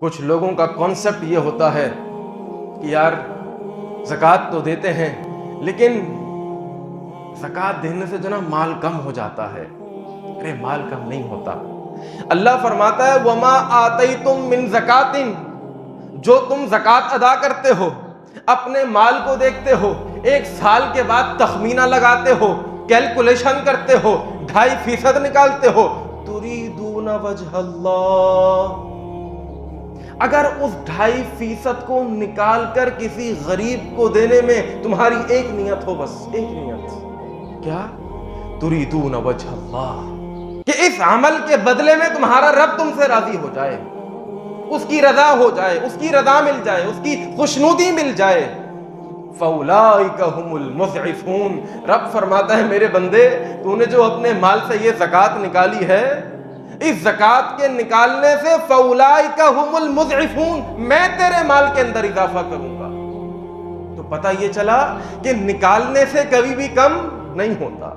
کچھ لوگوں کا کانسیپٹ یہ ہوتا ہے کہ یار زکوٰۃ تو دیتے ہیں لیکن زکوٰۃ دینے سے جو نا مال کم ہو جاتا ہے. ارے مال کم نہیں ہوتا. اللہ فرماتا ہے وَمَا آتَيْتُم مِّن زَكَاةٍ، جو تم زکوٰۃ ادا کرتے ہو، اپنے مال کو دیکھتے ہو، ایک سال کے بعد تخمینہ لگاتے ہو، کیلکولیشن کرتے ہو، 2.5% نکالتے ہو، تُرِيدُونَ وَجْهَ اللَّهِ. اگر اس 2.5% کو نکال کر کسی غریب کو دینے میں تمہاری ایک نیت ہو، بس ایک نیت، کیا؟ تُرِيدُونَ وَجْهَ اللَّهِ، کہ اس عمل کے بدلے میں تمہارا رب تم سے راضی ہو جائے، اس کی رضا ہو جائے، اس کی رضا مل جائے، اس کی خوشنودی مل جائے. فَأُولَٰئِكَ هُمُ الْمُضْعِفُونَ. رب فرماتا ہے میرے بندے، تو نے جو اپنے مال سے یہ زکوٰۃ نکالی ہے، اس زکوٰۃ کے نکالنے سے فَأُولَٰئِكَ هُمُ الْمُضْعِفُونَ، میں تیرے مال کے اندر اضافہ کروں گا. تو پتہ یہ چلا کہ نکالنے سے کبھی بھی کم نہیں ہوتا.